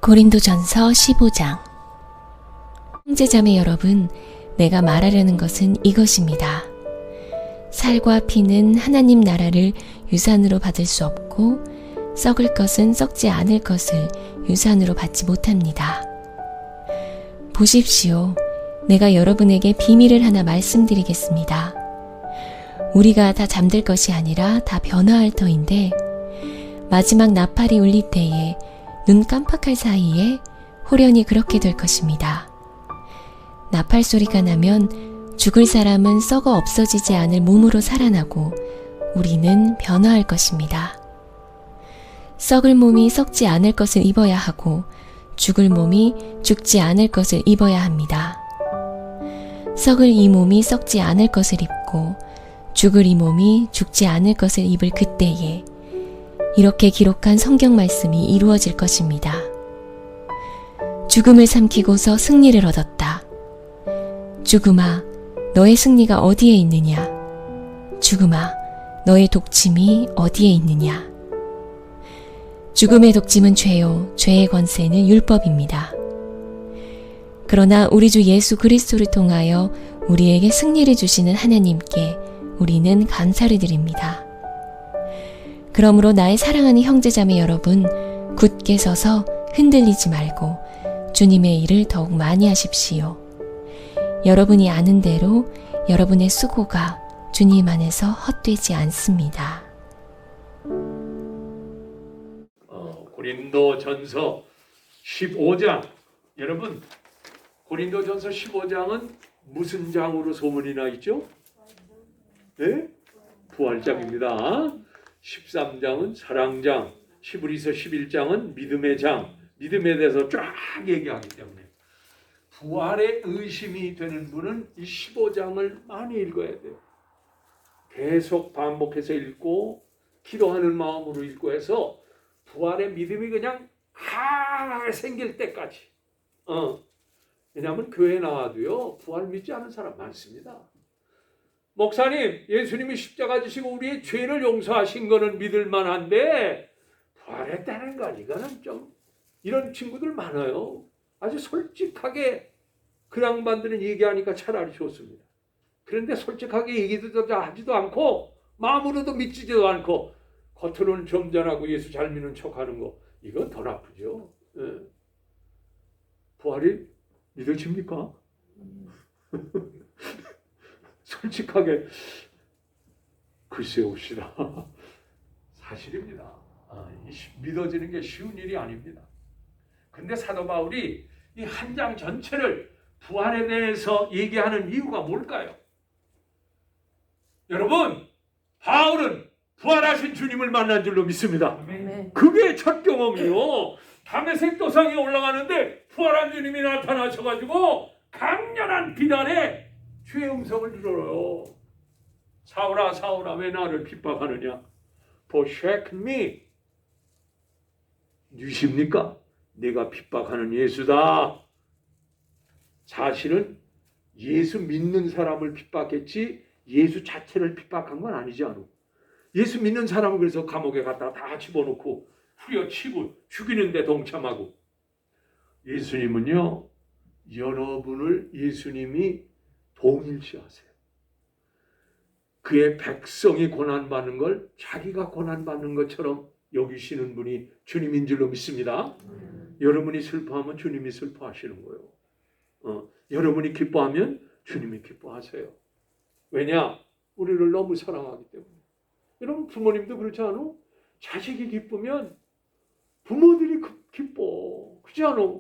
고린도전서 15장. 형제자매 여러분, 내가 말하려는 것은 이것입니다. 살과 피는 하나님 나라를 유산으로 받을 수 없고 썩을 것은 썩지 않을 것을 유산으로 받지 못합니다. 보십시오. 내가 여러분에게 비밀을 하나 말씀드리겠습니다. 우리가 다 잠들 것이 아니라 다 변화할 터인데 마지막 나팔이 울릴 때에 눈 깜빡할 사이에 호련히 그렇게 될 것입니다. 나팔 소리가 나면 죽을 사람은 썩어 없어지지 않을 몸으로 살아나고 우리는 변화할 것입니다. 썩을 몸이 썩지 않을 것을 입어야 하고 죽을 몸이 죽지 않을 것을 입어야 합니다. 썩을 이 몸이 썩지 않을 것을 입고 죽을 이 몸이 죽지 않을 것을 입을 그때에 이렇게 기록한 성경 말씀이 이루어질 것입니다. 죽음을 삼키고서 승리를 얻었다. 죽음아, 너의 승리가 어디에 있느냐? 죽음아, 너의 독침이 어디에 있느냐? 죽음의 독침은 죄요, 죄의 권세는 율법입니다. 그러나 우리 주 예수 그리스도를 통하여 우리에게 승리를 주시는 하나님께 우리는 감사를 드립니다. 그러므로 나의 사랑하는 형제자매 여러분, 굳게 서서 흔들리지 말고 주님의 일을 더욱 많이 하십시오. 여러분이 아는 대로 여러분의 수고가 주님 안에서 헛되지 않습니다. 고린도전서 15장. 여러분, 고린도전서 15장은 무슨 장으로 소문이 나 있죠? 네? 부활장입니다. 13장은 사랑장, 히브리서 11장은 믿음의 장, 믿음에 대해서 쫙 얘기하기 때문에 부활에 의심이 되는 분은 이 15장을 많이 읽어야 돼요. 계속 반복해서 읽고 기도하는 마음으로 읽고 해서 부활의 믿음이 그냥 강하게 생길 때까지. 왜냐하면 교회 나와도요 부활 믿지 않은 사람 많습니다. 목사님, 예수님이 십자가 지시고 우리의 죄를 용서하신 거는 믿을 만한데 부활했다는 거 이거는 좀, 이런 친구들 많아요. 아주 솔직하게 그 양반들은 얘기하니까 차라리 좋습니다. 그런데 솔직하게 얘기도 하지도 않고 마음으로도 믿지도 않고 겉으로는 점잖하고 예수 잘 믿는 척하는 거, 이건 더 나쁘죠. 부활이 믿어집니까? 솔직하게 글쎄옵시다. 사실입니다. 믿어지는 게 쉬운 일이 아닙니다. 그런데 사도 바울이 이 한 장 전체를 부활에 대해서 얘기하는 이유가 뭘까요? 여러분, 바울은 부활하신 주님을 만난 줄로 믿습니다. 그게 첫 경험이요. 다메섹 도상에 올라가는데 부활한 주님이 나타나셔가지고 강렬한 비난에 주의 음성을 들어요. 사울아, 사울아, 왜 나를 핍박하느냐? Forsake me. 누구십니까? 내가 핍박하는 예수다. 사실은 예수 믿는 사람을 핍박했지 예수 자체를 핍박한 건 아니지 않아. 예수 믿는 사람을 그래서 감옥에 갖다가 다 집어넣고 후려치고 죽이는데 동참하고. 예수님은요, 여러분을 예수님이 동일시하세요. 그의 백성이 고난받는 걸 자기가 고난받는 것처럼 여기시는 분이 주님인 줄로 믿습니다. 여러분이 슬퍼하면 주님이 슬퍼하시는 거예요. 여러분이 기뻐하면 주님이 기뻐하세요. 왜냐? 우리를 너무 사랑하기 때문에. 여러분, 부모님도 그렇지 않아? 자식이 기쁘면 부모들이 기뻐. 그렇지 않아?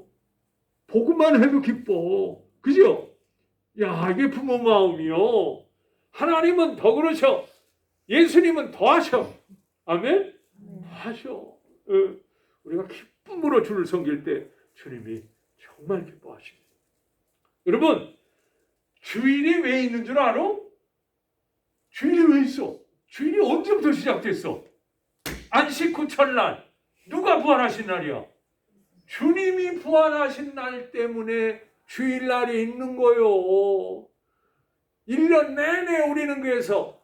보고만 해도 기뻐. 그죠? 야, 이게 부모 마음이요. 하나님은 더 그러셔. 예수님은 더 하셔. 아멘? 더 하셔. 우리가 기쁨으로 주를 섬길 때 주님이 정말 기뻐하십니다. 여러분, 주일이 왜 있는 줄 알아? 주일이 왜 있어? 주일이 언제부터 시작됐어? 안식 후 첫날. 누가 부활하신 날이야? 주님이 부활하신 날 때문에 주일날이 있는 거요. 1년 내내 우리는 그래서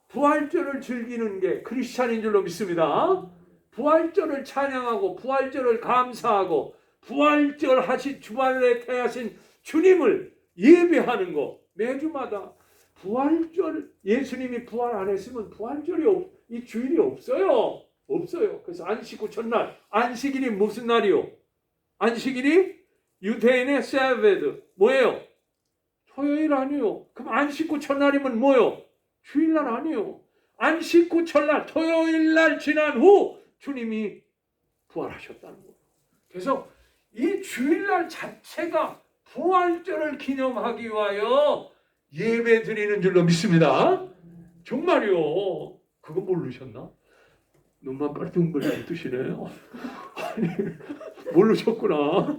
부활절을 즐기는 게 크리스찬인 줄로 믿습니다. 부활절을 찬양하고 부활절을 감사하고 주말에 태하신 주님을 예배하는 거. 매주마다 부활절, 예수님이 부활 안 했으면 이 주일이 없어요. 없어요. 그래서 안식 후 첫날, 안식일이 무슨 날이요? 안식일이 유대인의 세베드 뭐예요? 토요일 아니요. 그럼 안식 후 첫날이면 뭐요? 주일날 아니요. 안식 후 첫날, 토요일날 지난 후 주님이 부활하셨다는 거예요. 그래서 이 주일날 자체가 부활절을 기념하기 위하여 예배 드리는 줄로 믿습니다. 정말요. 그거 모르셨나? 눈만 빨뚱빨뚱 뜨시네요. 아니, 모르셨구나.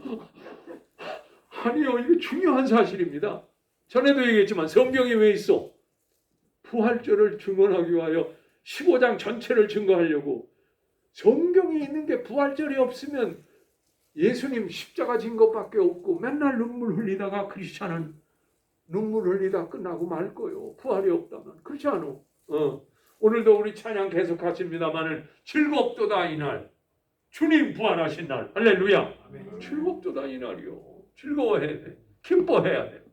아니요, 이거 중요한 사실입니다. 전에도 얘기했지만 성경이 왜 있어? 부활절을 증언하기 위하여 15장 전체를 증거하려고. 성경이 있는 게 부활절이 없으면 예수님 십자가 진 것밖에 없고 맨날 눈물 흘리다가 크리스찬은 눈물 흘리다 끝나고 말 거요. 부활이 없다면. 그렇지 않아? 오늘도 우리 찬양 계속 하십니다마는 즐겁도다 이날. 주님 부활하신 날. 할렐루야. 아멘. 즐겁도다 이날이요. 즐거워해야 돼. 기뻐해야 돼.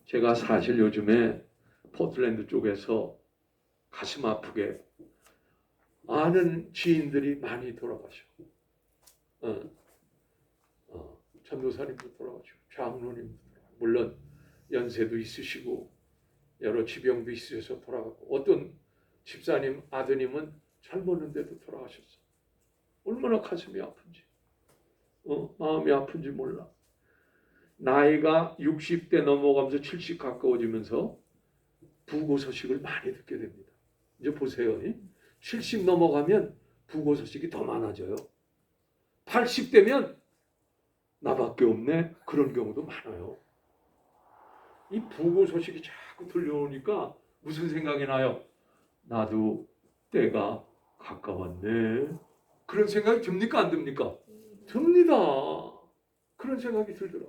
제가 사실 요즘에 포틀랜드 쪽에서 가슴 아프게 아는 지인들이 많이 돌아가셔. 전도사님도 돌아가시고 장로님도 돌아가시고 물론 연세도 있으시고 여러 지병도 있으셔서 돌아가고 어떤 집사님 아드님은 젊었는데도 돌아가셨어. 얼마나 가슴이 아픈지 마음이 아픈지 몰라. 나이가 60대 넘어가면서 70 가까워지면서 부고 소식을 많이 듣게 됩니다. 이제 보세요. 70 넘어가면 부고 소식이 더 많아져요. 80대면 나밖에 없네. 그런 경우도 많아요. 이 부고 소식이 자꾸 들려오니까 무슨 생각이 나요? 나도 때가 가까웠네. 그런 생각이 듭니까? 안 듭니까? 듭니다. 그런 생각이 들더라.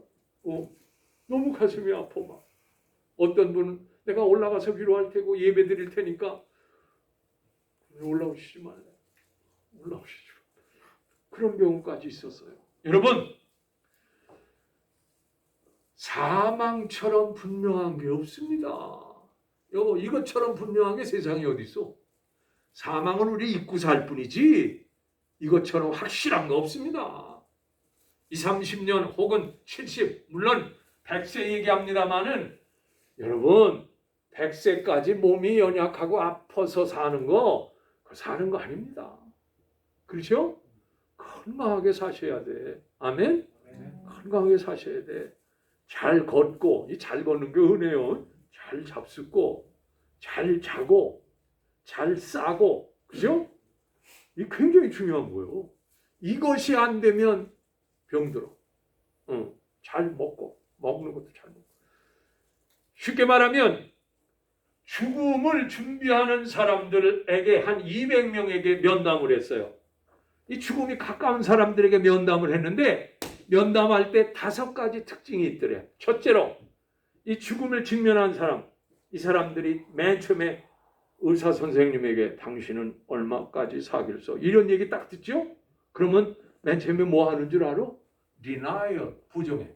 너무 가슴이 아파 막. 어떤 분은 내가 올라가서 위로할 테고 예배 드릴 테니까 올라오시지 말래. 올라오시죠. 그런 경우까지 있었어요. 여러분, 사망처럼 분명한 게 없습니다. 이것처럼 분명한 게 세상에 어디 있어? 사망은 우리 잊고 살 뿐이지 이것처럼 확실한 거 없습니다. 20, 30년 혹은 70, 물론 100세 얘기합니다마는 여러분 100세까지 몸이 연약하고 아파서 사는 거 아닙니다. 그렇죠? 건강하게 사셔야 돼. 아멘? 건강하게 사셔야 돼. 잘 걷고, 잘 걷는 게 은혜요. 잘 잡숫고, 잘 자고, 잘 싸고, 그죠? 이 굉장히 중요한 거예요. 이것이 안 되면 병들어. 잘 먹고, 먹는 것도 잘 먹고. 쉽게 말하면 죽음을 준비하는 사람들에게 한 200명에게 면담을 했어요. 이 죽음이 가까운 사람들에게 면담을 했는데 면담할 때 5가지 특징이 있더래. 첫째로 이 죽음을 직면한 사람, 이 사람들이 맨 처음에 의사 선생님에게 당신은 얼마까지 사길서 이런 얘기 딱 듣죠? 그러면 맨 처음에 뭐 하는 줄 알아? denial, 부정해.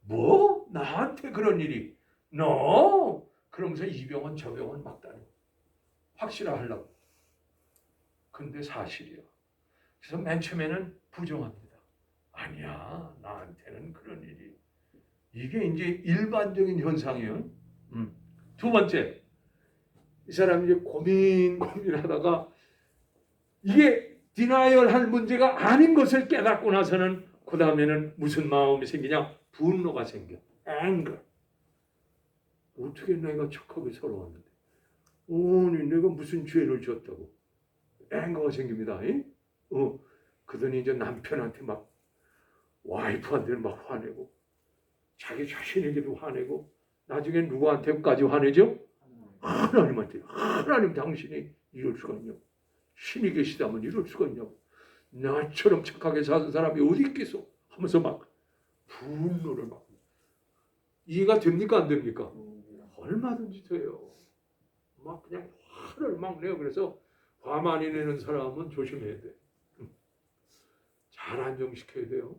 뭐? 나한테 그런 일이? No! 그러면서 이 병원 저 병원 막 다니고 확실하려고. 근데 사실이야. 그래서 맨 처음에는 부정합니다. 아니야, 나한테는 그런 일이. 이게 이제 일반적인 현상이에요. 두 번째, 이 사람이 이제 고민하다가 이게 디나이얼 할 문제가 아닌 것을 깨닫고 나서는 그 다음에는 무슨 마음이 생기냐? 분노가 생겨. anger. 어떻게 내가 척하게 살아왔는데? 아니 내가 무슨 죄를 졌다고? anger가 생깁니다. 그러더니 이제 남편한테 막 와이프한테는 막 화내고 자기 자신에게도 화내고 나중에 누구한테까지 화내죠? 하나님한테. 하나님 당신이 이럴 수가 있냐고. 신이 계시다면 이럴 수가 있냐고. 나처럼 착하게 사는 사람이 어디 있겠어? 하면서 막 분노를 막. 이해가 됩니까? 안 됩니까? 얼마든지 돼요. 막 그냥 화를 막 내요. 그래서 화 많이 내는 사람은 조심해야 돼. 잘 안정시켜야 돼요.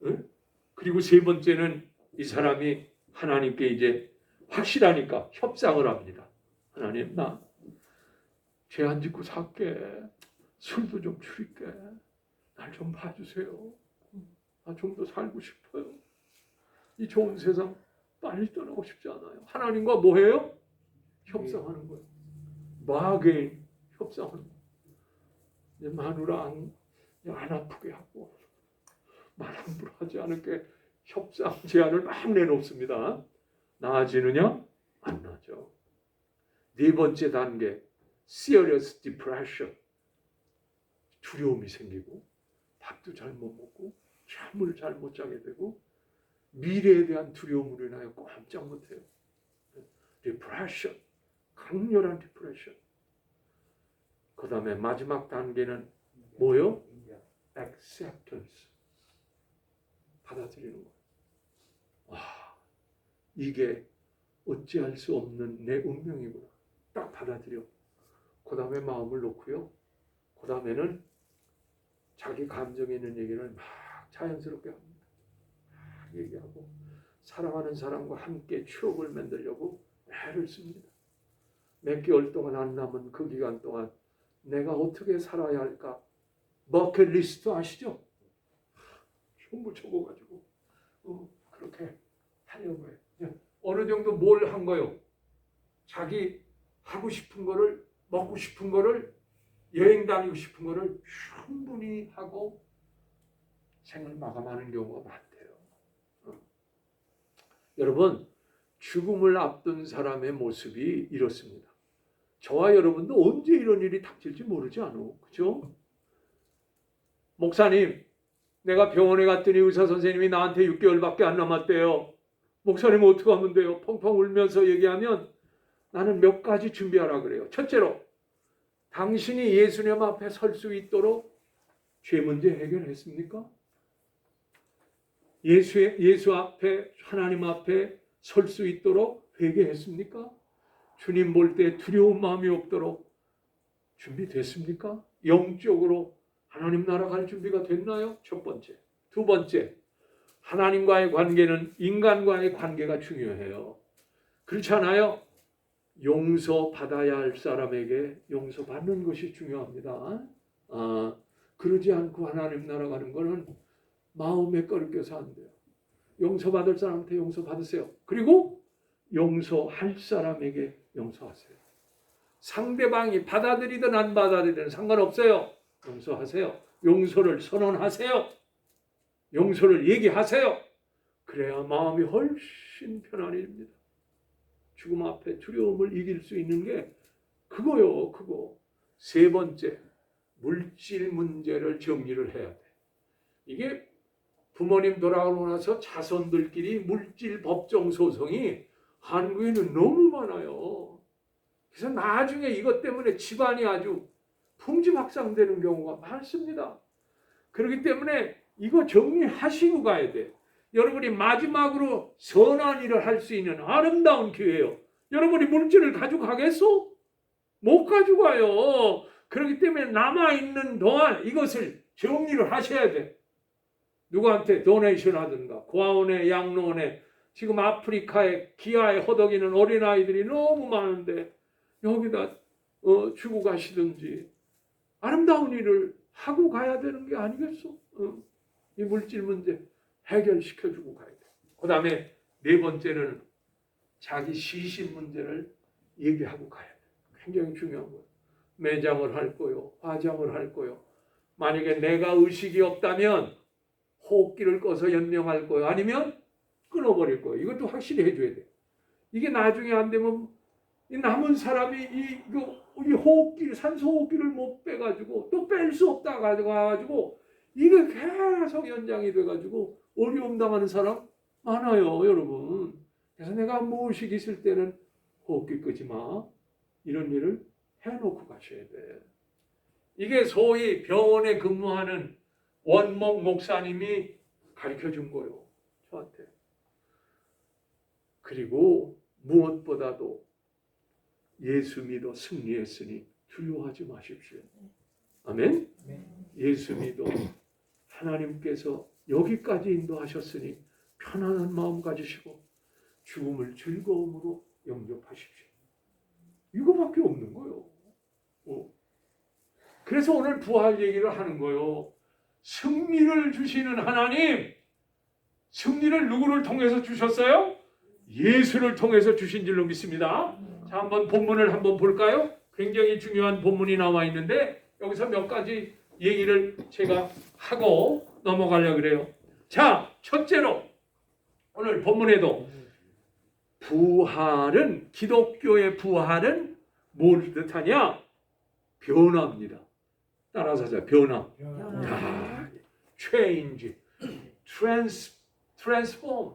응? 그리고 세 번째는 이 사람이 하나님께 이제 확실하니까 협상을 합니다. 하나님, 나 죄 안 짓고 살게. 술도 좀 줄일게. 날 좀 봐주세요. 나 좀 더 살고 싶어요. 이 좋은 세상 빨리 떠나고 싶지 않아요. 하나님과 뭐 해요? 협상하는 거예요. 마게인 협상하는 거예요. 이제 마누라 안 아프게 하고 말 함부로 하지 않을게 협상 제안을 막 내놓습니다. 나아지느냐? 안 나죠. 네 번째 단계, serious depression. 두려움이 생기고 밥도 잘 못 먹고 잠을 잘 못 자게 되고 미래에 대한 두려움으로 인하여 꼼짝 못해요. depression, 강렬한 depression. 그 다음에 마지막 단계는 뭐요? acceptance. 받아들이는 거예요. 이게 어찌할 수 없는 내 운명이구나. 딱 받아들여. 그 다음에 마음을 놓고요. 그 다음에는 자기 감정에 있는 얘기를 막 자연스럽게 합니다. 막 얘기하고 사랑하는 사람과 함께 추억을 만들려고 애를 씁니다. 몇 개월 동안 안 남은 그 기간 동안 내가 어떻게 살아야 할까? 버킷리스트 아시죠? 전부 적어가지고 그렇게 하려고 해요. 어느 정도 뭘 한 거요? 자기 하고 싶은 거를, 먹고 싶은 거를, 여행 다니고 싶은 거를 충분히 하고 생을 마감하는 경우가 많대요. 여러분, 죽음을 앞둔 사람의 모습이 이렇습니다. 저와 여러분도 언제 이런 일이 닥칠지 모르지 않아. 그죠? 목사님, 내가 병원에 갔더니 의사 선생님이 나한테 6개월밖에 안 남았대요. 목사님 어떻게 하면 돼요? 펑펑 울면서 얘기하면 나는 몇 가지 준비하라 그래요. 첫째로, 당신이 예수님 앞에 설 수 있도록 죄 문제 해결했습니까? 예수 앞에, 하나님 앞에 설 수 있도록 회개했습니까? 주님 볼 때 두려운 마음이 없도록 준비됐습니까? 영적으로 하나님 나라 갈 준비가 됐나요? 첫 번째. 두 번째, 하나님과의 관계는 인간과의 관계가 중요해요. 그렇지 않아요? 용서받아야 할 사람에게 용서받는 것이 중요합니다. 그러지 않고 하나님 나라 가는 것은 마음에 끓여서 안 돼요. 용서받을 사람한테 용서받으세요. 그리고 용서할 사람에게 용서하세요. 상대방이 받아들이든 안 받아들이든 상관없어요. 용서하세요. 용서를 선언하세요. 용서를 얘기하세요. 그래야 마음이 훨씬 편안해집니다. 죽음 앞에 두려움을 이길 수 있는 게 그거요. 그거. 세 번째, 물질 문제를 정리를 해야 돼. 이게 부모님 돌아가고 나서 자손들끼리 물질 법정 소송이 한국에는 너무 많아요. 그래서 나중에 이것 때문에 집안이 아주 풍지박산되는 경우가 많습니다. 그렇기 때문에 이거 정리하시고 가야 돼. 여러분이 마지막으로 선한 일을 할 수 있는 아름다운 기회예요. 여러분이 물질을 가져가겠어? 못 가져가요. 그렇기 때문에 남아있는 동안 이것을 정리를 하셔야 돼. 누구한테 도네이션 하든가, 고아원에, 양로원에, 지금 아프리카에 기아에 허덕이는 어린아이들이 너무 많은데 여기다 주고 가시든지 아름다운 일을 하고 가야 되는 게 아니겠어? 이 물질 문제 해결시켜주고 가야 돼. 그 다음에 네 번째는 자기 시신 문제를 얘기하고 가야 돼. 굉장히 중요한 거예요. 매장을 할 거요, 화장을 할 거요. 만약에 내가 의식이 없다면 호흡기를 꺼서 연명할 거요. 아니면 끊어버릴 거예요. 이것도 확실히 해줘야 돼. 이게 나중에 안 되면 이 남은 사람이 이 호흡기를, 산소 호흡기를 못 빼가지고 또 뺄 수 없다 가지고 이게 계속 연장이 돼가지고 어려움 당하는 사람 많아요, 여러분. 그래서 내가 무의식 있을 때는 호흡기 끄지 마. 이런 일을 해놓고 가셔야 돼. 이게 소위 병원에 근무하는 원목 목사님이 가르쳐 준 거예요, 저한테. 그리고 무엇보다도 예수 믿어 승리했으니 두려워하지 마십시오. 아멘? 예수 믿어 하나님께서 여기까지 인도하셨으니 편안한 마음 가지시고 죽음을 즐거움으로 영접하십시오. 이거밖에 없는 거예요. 그래서 오늘 부활 얘기를 하는 거예요. 승리를 주시는 하나님, 승리를 누구를 통해서 주셨어요? 예수를 통해서 주신 줄로 믿습니다. 자, 한번 본문을 한번 볼까요? 굉장히 중요한 본문이 나와 있는데 여기서 몇 가지 얘기를 제가 하고 넘어가려고 그래요. 자, 첫째로 오늘 본문에도 부활은, 기독교의 부활은 뭘 뜻하냐? 변화입니다. 따라서 하자. 변화. 야, change, transform,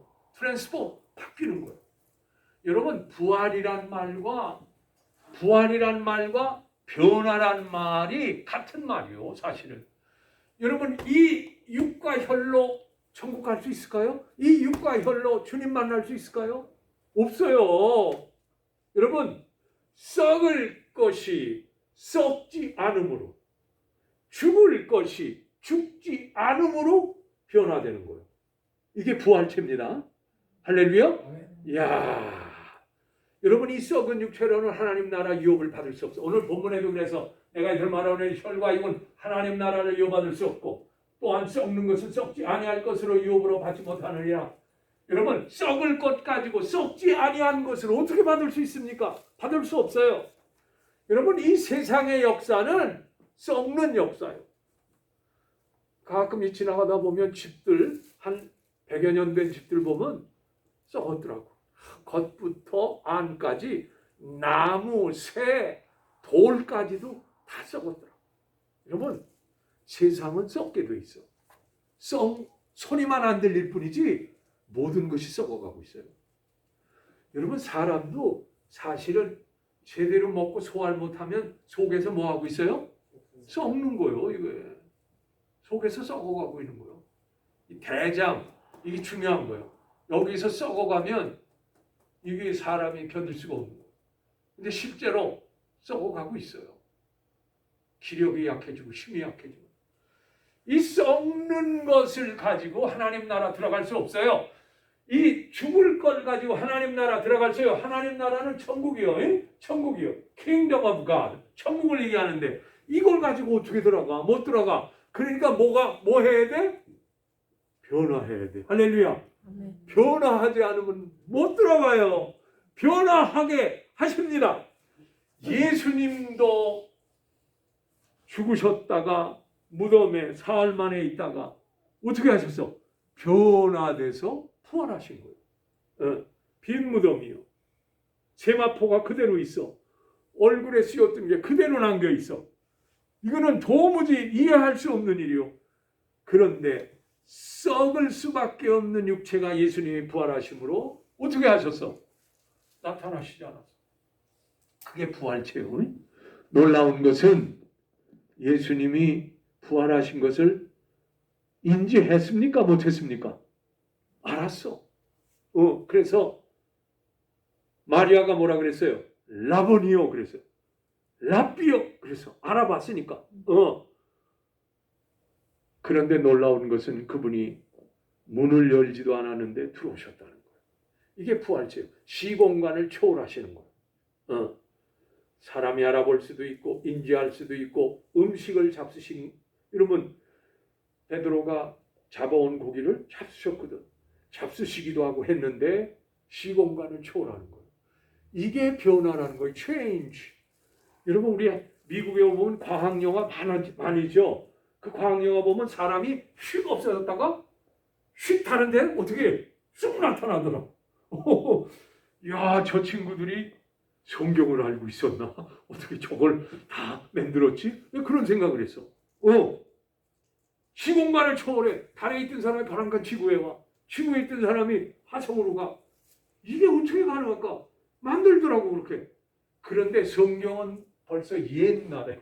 바뀌는 거예요. 여러분, 부활이란 말과 변화란 말이 같은 말이에요, 사실은. 여러분, 이 육과 혈로 천국 갈 수 있을까요? 이 육과 혈로 주님 만날 수 있을까요? 없어요. 여러분, 썩을 것이 썩지 않음으로, 죽을 것이 죽지 않음으로 변화되는 거예요. 이게 부활체입니다. 할렐루야. 이야, 여러분, 이 썩은 육체로는 하나님 나라 유업을 받을 수 없어. 오늘 본문에도 그래서 내가 이들 말하는 혈과 육은 하나님 나라를 유업받을 수 없고 또한 썩는 것은 썩지 아니할 것으로 유업으로 받지 못하느니라. 여러분, 썩을 것 가지고 썩지 아니한 것을 어떻게 받을 수 있습니까? 받을 수 없어요. 여러분, 이 세상의 역사는 썩는 역사예요. 가끔 지나가다 보면 집들, 한 100여 년 된 집들 보면 썩었더라고. 겉부터 안까지 나무, 새, 돌까지도 다 썩었더라고. 여러분, 세상은 썩게 돼 있어. 소리만 안 들릴 뿐이지 모든 것이 썩어가고 있어요. 여러분, 사람도 사실은 제대로 먹고 소화를 못하면 속에서 뭐 하고 있어요? 썩는 거예요. 이거 속에서 썩어가고 있는 거예요. 이 대장, 이게 중요한 거예요. 여기서 썩어가면 이게 사람이 견딜 수가 없는 거예요. 근데 실제로 썩어가고 있어요. 기력이 약해지고 힘이 약해지고. 이 썩는 것을 가지고 하나님 나라 들어갈 수 없어요. 이 죽을 걸 가지고 하나님 나라 들어갈 수 없어요. 하나님 나라는 천국이요. 천국이요. Kingdom of God. 천국을 얘기하는데 이걸 가지고 어떻게 들어가? 못 들어가. 그러니까 뭐 해야 돼? 변화해야 돼. 할렐루야. 변화하지 않으면 못 들어가요. 변화하게 하십니다. 예수님도 죽으셨다가 무덤에 사흘 만에 있다가 어떻게 하셨어? 변화돼서 부활하신 거예요. 빈 무덤이요. 세마포가 그대로 있어. 얼굴에 씌웠던 게 그대로 남겨 있어. 이거는 도무지 이해할 수 없는 일이요. 그런데 썩을 수밖에 없는 육체가 예수님이 부활하심으로 어떻게 하셨어? 나타나시지 않았어. 그게 부활체요. 놀라운 것은 예수님이 부활하신 것을 인지했습니까? 못했습니까? 알았어. 그래서 마리아가 뭐라 그랬어요? 라보니요 그랬어요. 랍비요 그래서 알아봤으니까. 그런데 놀라운 것은 그분이 문을 열지도 않았는데 들어오셨다는 거예요. 이게 부활체요. 시공간을 초월하시는 거예요. 사람이 알아볼 수도 있고 인지할 수도 있고 음식을 잡수신, 이러면 베드로가 잡아온 고기를 잡수셨거든. 잡수시기도 하고 했는데 시공간을 초월하는 거예요. 이게 변화라는 거예요. change. 여러분, 우리 미국에 오면 과학영화 많이죠. 그 과학영화 보면 사람이 휙 없어졌다가 휙 다른데 어떻게 쑥 나타나더라. 야, 저 친구들이 성경을 알고 있었나? 어떻게 저걸 다 만들었지? 그런 생각을 했어. 시공간을 초월해. 달에 있던 사람이 바람간 지구에 와. 지구에 있던 사람이 화성으로 가. 이게 어떻게 가능할까? 만들더라고 그렇게. 그런데 성경은 벌써 옛날에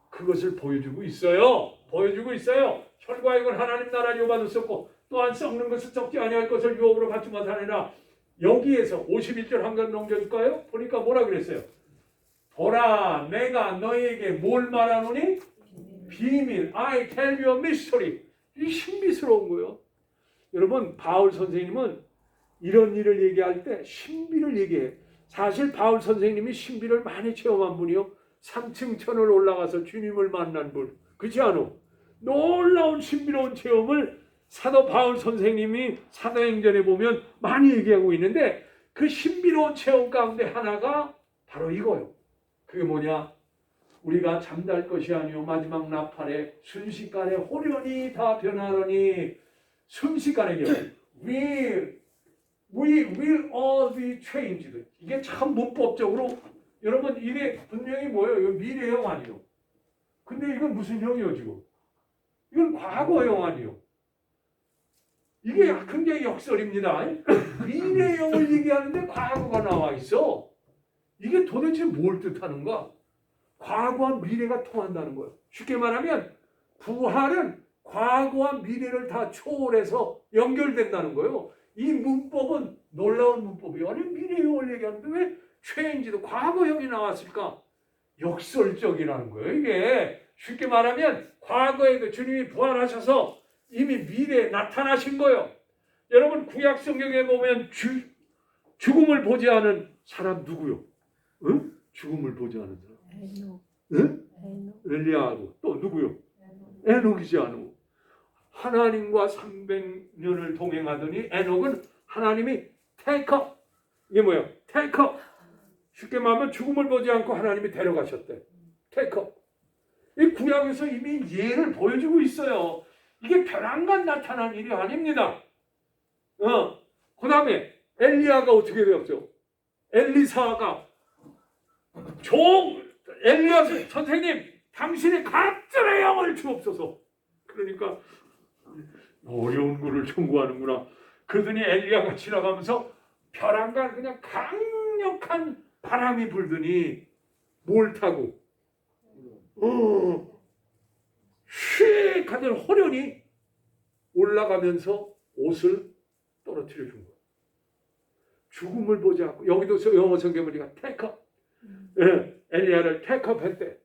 그것을 보여주고 있어요. 보여주고 있어요. 혈과 육은 하나님 나라 유업받았었고 또한 썩는 것을 썩지 아니할 것을 유업으로 받지 못하느라. 여기에서 51절 한 번 넘겨줄까요? 보니까 뭐라 그랬어요? 보라, 내가 너에게 뭘 말하노니? 비밀. I tell you a mystery. 이 신비스러운 거예요. 여러분, 바울 선생님은 이런 일을 얘기할 때 신비를 얘기해. 사실 바울 선생님이 신비를 많이 체험한 분이요. 3층 천을 올라가서 주님을 만난 분. 그렇지 않아? 놀라운 신비로운 체험을 사도 바울 선생님이 사도행전에 보면 많이 얘기하고 있는데, 그 신비로운 체험 가운데 하나가 바로 이거요. 그게 뭐냐? 우리가 잠잘 것이 아니요 마지막 나팔에 순식간에 호련히 다 변하더니, 순식간에 we will all be changed. 이게 참 문법적으로 여러분, 이게 분명히 뭐예요? 이거 미래형 아니요. 근데 이건 무슨 형이요 지금? 이건 과거형 아니요. 이게 굉장히 역설입니다. 미래형을 얘기하는데 과거가 나와 있어. 이게 도대체 뭘 뜻하는가? 과거와 미래가 통한다는 거예요. 쉽게 말하면 부활은 과거와 미래를 다 초월해서 연결된다는 거예요. 이 문법은 놀라운 문법이에요. 아니, 미래형을 얘기하는데 왜 change도 과거형이 나왔을까? 역설적이라는 거예요. 이게 쉽게 말하면 과거에도 주님이 부활하셔서 이미 미래에 나타나신 거예요. 여러분, 구약 성경에 보면 죽음을 보지 않은 사람 누구요? 응? 죽음을 보지 않은 사람. 에녹. 응? 에녹. 엘리야하고 또 누구요? 에녹이지 않고. 하나님과 300년을 동행하더니 에녹은 하나님이 테이커. 이게 뭐예요? 테이커. 쉽게 말하면 죽음을 보지 않고 하나님이 데려가셨대. 테이커. 이 구약에서 이미 예를 보여주고 있어요. 이게 벼랑간 나타난 일이 아닙니다. 그 다음에 엘리야가 어떻게 되었죠? 엘리사가 엘리야 선생님, 당신의 갑절의 영을 주옵소서. 그러니까 어려운 거를 청구하는구나. 그러더니 엘리야가 지나가면서 벼랑간 그냥 강력한 바람이 불더니 뭘 타고 휙 하던 호련히 올라가면서 옷을 떨어뜨려 준 거예요. 죽음을 보지 않고. 여기도 영어 성경을 우리가 테이크업, 엘리야를 테이크업 했대.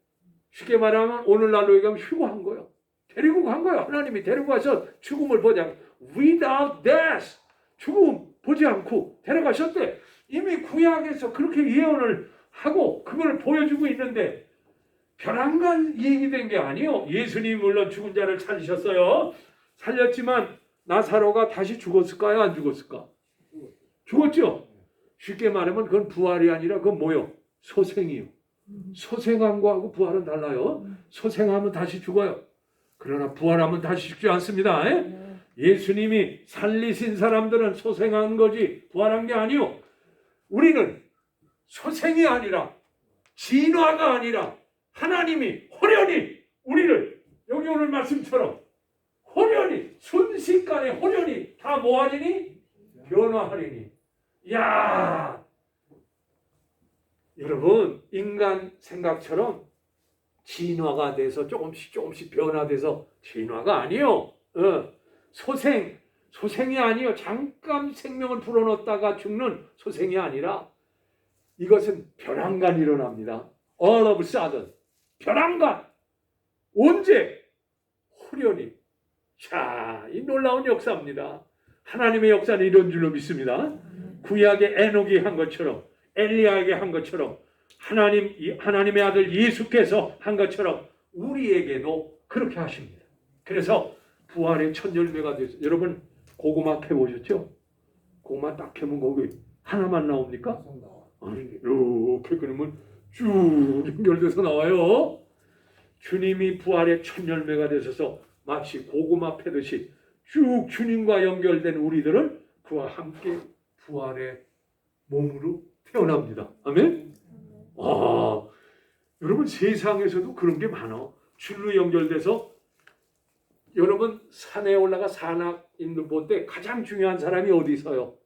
쉽게 말하면 오늘날로 얘기하면 휴거한 거예요. 데리고 간 거예요. 하나님이 데리고 가서 죽음을 보지 않고, without death, 죽음 보지 않고 데려가셨대. 이미 구약에서 그렇게 예언을 하고 그걸 보여주고 있는데, 벼랑간 얘기된 게 아니요. 예수님이 물론 죽은 자를 살리셨어요. 살렸지만 나사로가 다시 죽었을까요? 안 죽었을까? 죽었죠. 쉽게 말하면 그건 부활이 아니라 그건 뭐요? 소생이요. 소생한 거하고 부활은 달라요. 소생하면 다시 죽어요. 그러나 부활하면 다시 죽지 않습니다. 예수님이 살리신 사람들은 소생한 거지 부활한 게 아니요. 우리는 소생이 아니라, 진화가 아니라 하나님이 호련히 우리를, 여기 오늘 말씀처럼 호련히, 순식간에 호련히 다 뭐하리니? 변화하리니. 이야, 여러분, 인간 생각처럼 진화가 돼서 조금씩 변화돼서 진화가 아니요. 소생이 아니요. 잠깐 생명을 불어넣었다가 죽는 소생이 아니라, 이것은 벼랑간 일어납니다. All of a sudden. 벼랑간. 언제? 호련히. 자, 이 놀라운 역사입니다. 하나님의 역사는 이런 줄로 믿습니다. 구약의 에녹이 한 것처럼, 엘리야에게 한 것처럼, 하나님의 아들 예수께서 한 것처럼 우리에게도 그렇게 하십니다. 그래서 부활의 첫 열매가 돼서, 여러분 고구마 캐보셨죠? 고구마 딱 캐면 거기 하나만 나옵니까? 아니, 이렇게 그러면 쭉 연결돼서 나와요. 주님이 부활의 첫 열매가 되셔서 마치 고구마 패듯이 쭉 주님과 연결된 우리들은 그와 함께 부활의 몸으로 태어납니다. 아멘? 여러분, 세상에서도 그런 게 많아. 줄로 연결돼서, 여러분 산에 올라가 산악인들 볼 때 가장 중요한 사람이 어디 서요?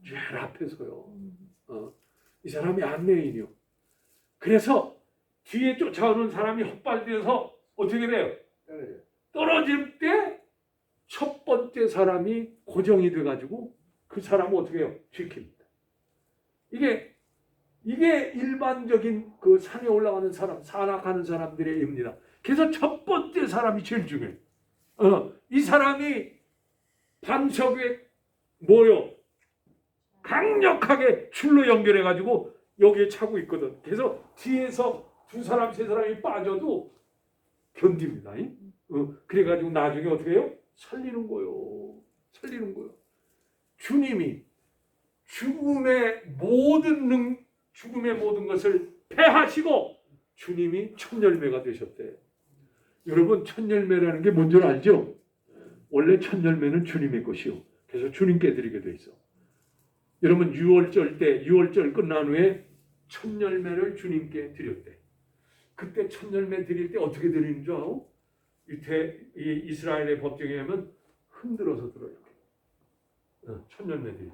제일 앞에 서요. 이 사람이 안내인이요. 그래서 뒤에 쫓아오는 사람이 헛발되어서 어떻게 돼요? 떨어질 때 첫 번째 사람이 고정이 돼가지고 그 사람은 어떻게 해요? 지킵니다. 이게 일반적인 그 산에 올라가는 사람, 산악하는 사람들의 입니다. 그래서 첫 번째 사람이 제일 중요해요. 이 사람이 반석 위에 뭐요? 강력하게 줄로 연결해가지고 여기에 차고 있거든. 그래서 뒤에서 두 사람, 세 사람이 빠져도 견딥니다. 그래가지고 나중에 어떻게 해요? 살리는 거요. 살리는 거요. 주님이 죽음의 모든 것을 패하시고 주님이 첫 열매가 되셨대요. 여러분, 첫 열매라는 게 뭔지 알죠? 원래 첫 열매는 주님의 것이요. 그래서 주님께 드리게 돼 있어. 여러분, 유월절 끝난 후에 첫 열매를 주님께 드렸대. 그때 첫 열매 드릴 때 어떻게 드리는 줄 알아? 이 이스라엘의 법정에 하면 흔들어서 들어요. 첫 열매 드릴.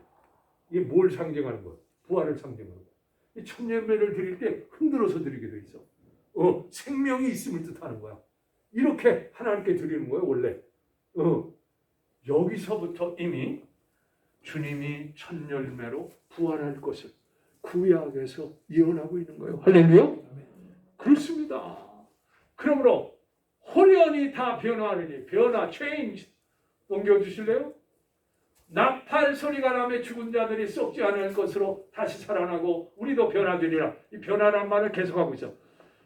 이게 뭘 상징하는 거야? 부활을 상징하는 거야. 이 첫 열매를 드릴 때 흔들어서 드리게 돼 있어. 생명이 있음을 뜻하는 거야. 이렇게 하나님께 드리는 거예요, 원래. 여기서부터 이미 주님이 첫 열매로 부활할 것을 구약에서 예언하고 있는 거예요. 할렐루야? 그렇습니다. 그러므로 홀연히 다 변화하느니, change. 넘겨주실래요? 나팔 소리가 나며 죽은 자들이 썩지 않을 것으로 다시 살아나고 우리도 변화되리라. 이 변화란 말을 계속하고 있어.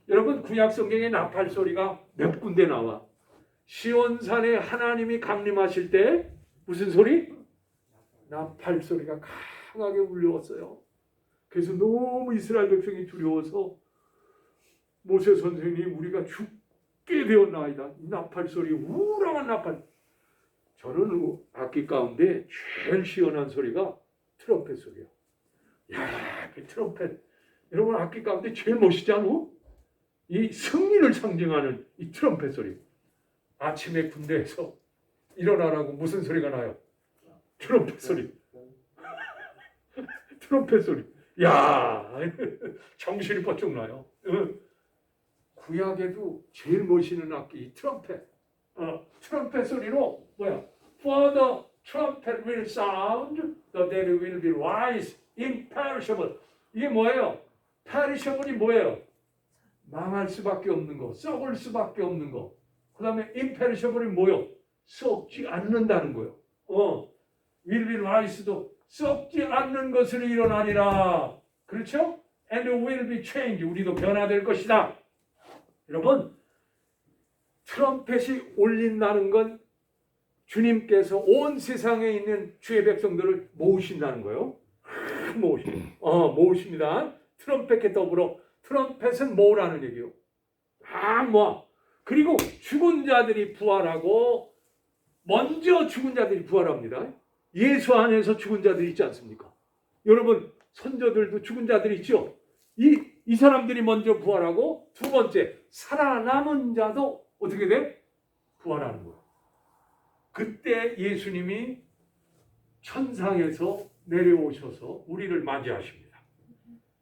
여러분, 구약 성경에 나팔 소리가 몇 군데 나와. 시온산에 하나님이 강림하실 때 무슨 소리? 나팔 소리가 강하게 울려왔어요. 그래서 너무 이스라엘 백성이 두려워서 모세 선생님, 우리가 죽게 되었나이다. 이 나팔 소리, 우랑한 나팔. 저는 악기 가운데 제일 시원한 소리가 트럼펫 소리야. 야, 그 트럼펫. 여러분, 악기 가운데 제일 멋있지 않아? 이 승리를 상징하는 이 트럼펫 소리. 아침에 군대에서 일어나라고 무슨 소리가 나요? 트럼펫 소리. 트럼펫 소리. 야, 정신이 번쩍 나요. 구약에도 제일 멋있는 악기, 이 트럼펫. 트럼펫 소리로 뭐야? For the trumpet will sound, the dead will be raised imperishable. 이게 뭐예요? perishable이 뭐예요? 망할 수밖에 없는 거, 썩을 수밖에 없는 거. 그 다음에 imperishable이 뭐요? 썩지 않는다는 거예요. will be raised도 썩지 않는 것을 일어나리라. 그렇죠? And will be changed. 우리도 변화될 것이다. 여러분, 트럼펫이 울린다는 건 주님께서 온 세상에 있는 주의 백성들을 모으신다는 거예요. 모으십니다. 트럼펫에 더불어 트럼펫은 모으라는 얘기요. 모아. 그리고 죽은 자들이 부활하고 먼저 죽은 자들이 부활합니다. 예수 안에서 죽은 자들이 있지 않습니까? 여러분, 선조들도 죽은 자들이 있죠. 이 사람들이 먼저 부활하고 두 번째 살아남은 자도 어떻게 돼? 부활하는 거예요. 그때 예수님이 천상에서 내려오셔서 우리를 맞이하십니다.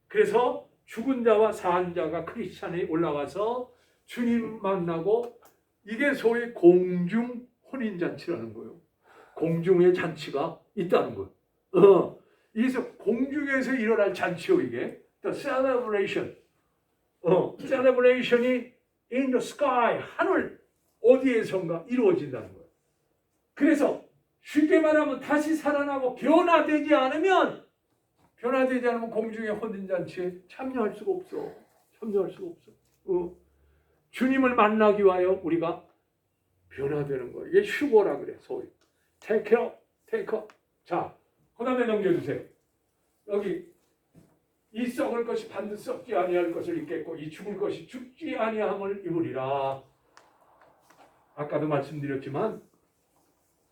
그래서 죽은 자와 산 자가 크리스찬에 올라가서 주님 만나고, 이게 소위 공중 혼인잔치라는 거예요. 공중의 잔치가 있다는 거예요. 이게서 공중에서 일어날 잔치요, 이게. The celebration. celebration이 in the sky, 하늘 어디에선가 이루어진다는 거예요. 그래서 쉽게 말하면 다시 살아나고 변화되지 않으면 공중의 혼인잔치에 참여할 수가 없어. 주님을 만나기 위하여 우리가 변화되는 거예요. 이게 휴거라 그래, 소위. Take up. 자, 그 다음에 넘겨주세요. 여기 이 썩을 것이 반드시 썩지 아니할 것을 입겠고 이 죽을 것이 죽지 아니함을 입으리라. 아까도 말씀드렸지만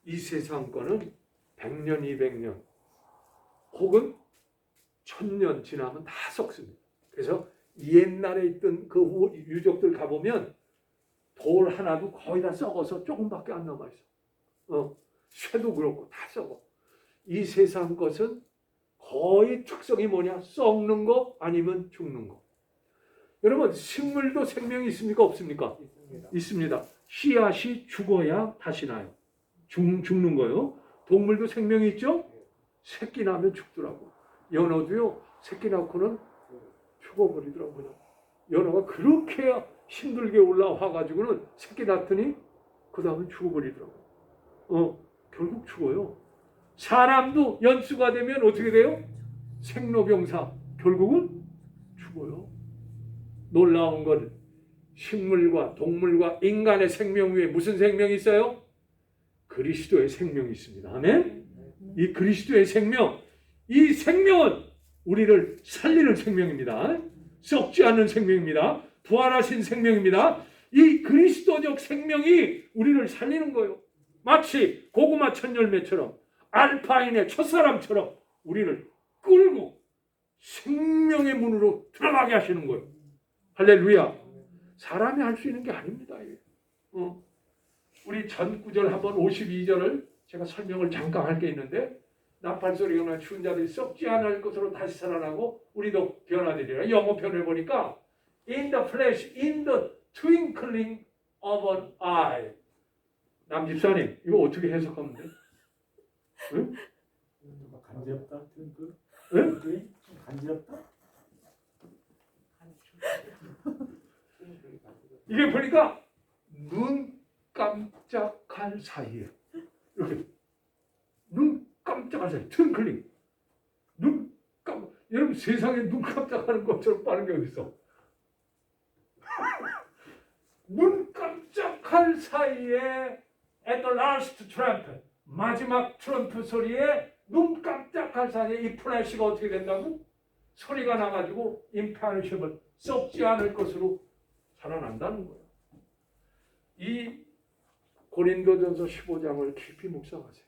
이 세상 거는 100년, 200년 혹은 1000년 지나면 다 썩습니다. 그래서 옛날에 있던 그 유적들 가보면 돌 하나도 거의 다 썩어서 조금밖에 안 남아있어. 쇠도 그렇고 다 썩어. 이 세상 것은 거의 특성이 뭐냐? 썩는 거 아니면 죽는 거. 여러분, 식물도 생명이 있습니까? 없습니까? 있습니다. 씨앗이 죽어야 다시 나요. 죽는 거요. 동물도 생명이 있죠? 새끼 나면 죽더라고. 연어도요, 새끼 낳고는 죽어버리더라고요. 연어가 그렇게 힘들게 올라와가지고는 새끼 낳더니 그 다음에 죽어버리더라고. 결국 죽어요. 사람도 연수가 되면 어떻게 돼요? 생로병사. 결국은 죽어요. 놀라운 건 식물과 동물과 인간의 생명 위에 무슨 생명이 있어요? 그리스도의 생명이 있습니다. 아멘? 이 그리스도의 생명, 이 생명은 우리를 살리는 생명입니다. 썩지 않는 생명입니다. 부활하신 생명입니다. 이 그리스도적 생명이 우리를 살리는 거예요. 마치 고구마 첫 열매처럼 알파인의 첫사람처럼 우리를 끌고 생명의 문으로 들어가게 하시는 거예요. 할렐루야. 사람이 할 수 있는 게 아닙니다. 우리 전 구절 한번 52절을 제가 설명을 잠깐 할 게 있는데, 나팔소리가 나 죽은 자들이 썩지 않을 것으로 다시 살아나고 우리도 변화되리라. 영어 표현을 보니까 in the flesh, in the twinkling of an eye. 남 집사님, 이거 어떻게 해석하면 돼? 응? 간지럽다. 응? 좀 간지럽다. 이게 보니까 눈 깜짝할 사이에 이렇게 눈 깜짝할 사이에 트윙클링 여러분 세상에 눈 깜짝하는 것처럼 빠른 게 어디 있어? 눈 깜짝할 사이에 at the last trumpet, 마지막 트럼프 소리에 눈 깜짝할 사이에 이 플래시가 어떻게 된다고? 소리가 나가지고 imperishable, 썩지 않을 것으로 살아난다는 거예요. 이 고린도전서 15장을 깊이 묵상하세요.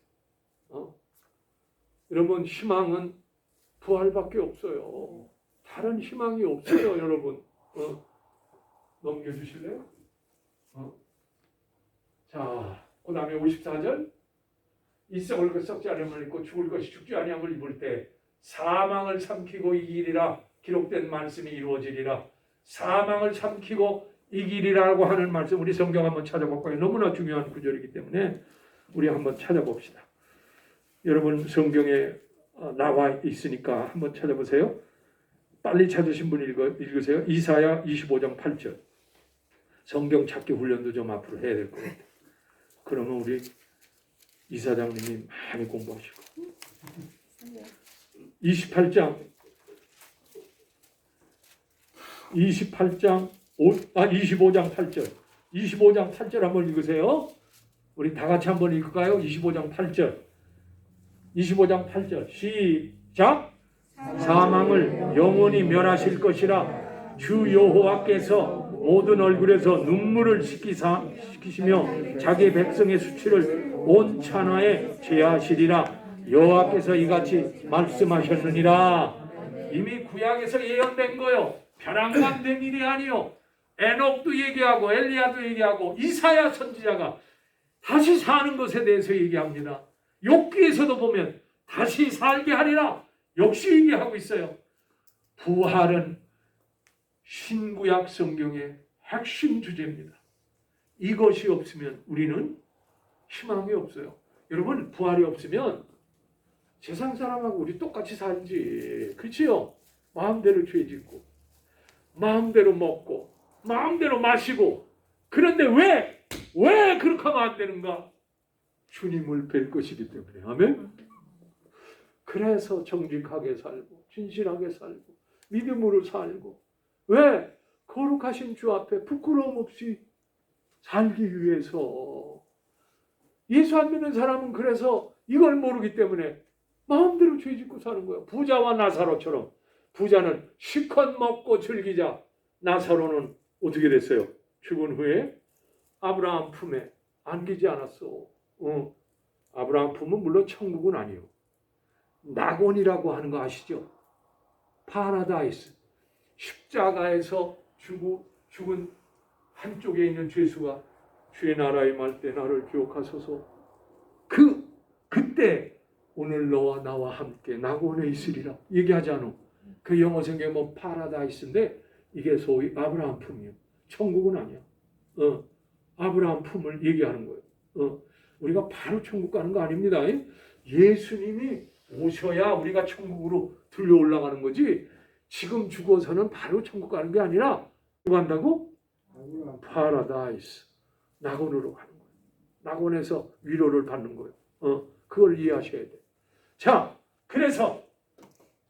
여러분, 희망은 부활밖에 없어요. 다른 희망이 없어요, 여러분. 넘겨주실래요? 자, 그 다음에 54절. 이 썩을 것 썩지 않음을 입고 죽을 것이 죽지 아니함을 입을 때 사망을 삼키고 이기리라. 기록된 말씀이 이루어지리라. 사망을 삼키고 이기리라고 하는 말씀, 우리 성경 한번 찾아볼까요? 너무나 중요한 구절이기 때문에 우리 한번 찾아봅시다. 여러분 성경에 나와 있으니까 한번 찾아보세요. 빨리 찾으신 분 읽으세요. 이사야 25장 8절. 성경 찾기 훈련도 좀 앞으로 해야 될 것 같아요. 그러면 우리 이사장님이 많이 공부하시고 25장 8절 25장 8절 한번 읽으세요. 우리 다 같이 한번 읽을까요? 25장 8절 25장 8절 시작. 사망을 영원히 멸하실 것이라. 주 여호와께서 모든 얼굴에서 눈물을 씻기시며 자기 백성의 수치를 온 찬화에 제하시리라. 여호와께서 이같이 말씀하셨느니라. 이미 구약에서 예언된 거요. 벼랑간된 일이 아니요. 에녹도 얘기하고 엘리야도 얘기하고 이사야 선지자가 다시 사는 것에 대해서 얘기합니다. 욥기에서도 보면 다시 살게 하리라. 역시 얘기하고 있어요. 부활은 신구약 성경의 핵심 주제입니다. 이것이 없으면 우리는 희망이 없어요. 여러분, 부활이 없으면 세상 사람하고 우리 똑같이 살지. 그렇지요? 마음대로 죄 짓고 마음대로 먹고 마음대로 마시고. 그런데 왜 그렇게 하면 안 되는가? 주님을 뵐 것이기 때문에. 아멘? 그래서 정직하게 살고 진실하게 살고 믿음으로 살고. 왜? 거룩하신 주 앞에 부끄러움 없이 살기 위해서. 예수 안 믿는 사람은 그래서 이걸 모르기 때문에 마음대로 죄 짓고 사는 거예요. 부자와 나사로처럼. 부자는 실컷 먹고 즐기자. 나사로는 어떻게 됐어요? 죽은 후에 아브라함 품에 안기지 않았어. 아브라함 품은 물론 천국은 아니에요. 낙원이라고 하는 거 아시죠? 파라다이스. 십자가에서 죽은 한쪽에 있는 죄수가 주의 나라에 말 때 나를 기억하소서. 그때 오늘 너와 나와 함께 낙원에 있으리라 얘기하지 않아. 그 영어 성경에 뭐 파라다이스인데 이게 소위 아브라함 품이에요. 천국은 아니야. 아브라함 품을 얘기하는 거예요. 우리가 바로 천국 가는 거 아닙니다. 예수님이 오셔야 우리가 천국으로 들려 올라가는 거지. 지금 죽어서는 바로 천국 가는 게 아니라 뭐 간다고? 파라다이스. 낙원으로 가는 거예요. 낙원에서 위로를 받는 거예요. 그걸 이해하셔야 돼요. 자, 그래서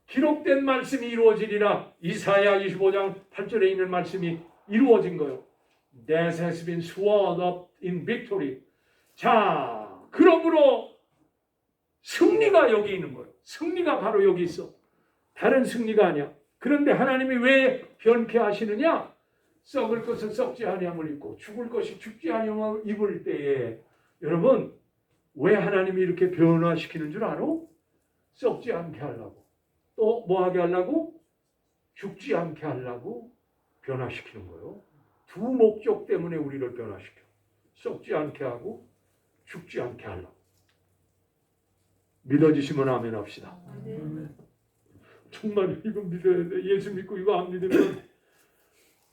기록된 말씀이 이루어지리라. 이사야 25장 8절에 있는 말씀이 이루어진 거예요. That has been swallowed up in victory. 자, 그러므로 승리가 여기 있는 거예요. 승리가 바로 여기 있어. 다른 승리가 아니야. 그런데 하나님이 왜 변케 하시느냐? 썩을 것은 썩지 아니함을 입고 죽을 것이 죽지 아니함을 입을 때에, 여러분, 왜 하나님이 이렇게 변화시키는 줄 알아? 썩지 않게 하려고. 또 뭐 하게 하려고? 죽지 않게 하려고 변화시키는 거예요. 두 목적 때문에 우리를 변화시켜. 썩지 않게 하고 죽지 않게 하려고. 믿어지시면 아멘 합시다. 정말 이거 믿어야 돼. 예수 믿고 이거 안 믿으면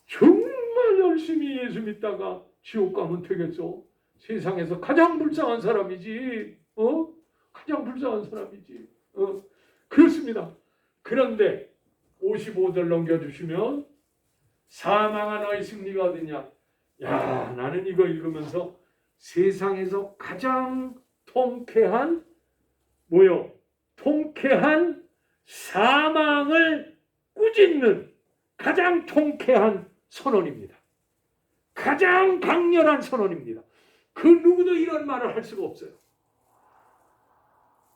정말 열심히 예수 믿다가 지옥 가면 되겠어. 세상에서 가장 불쌍한 사람이지. 가장 불쌍한 사람이지. 그렇습니다. 그런데 55절 넘겨주시면 사망아 너의 승리가 어디냐. 야, 나는 이거 읽으면서 세상에서 가장 통쾌한 뭐요? 통쾌한 사망을 꾸짖는 가장 통쾌한 선언입니다. 가장 강렬한 선언입니다. 그 누구도 이런 말을 할 수가 없어요.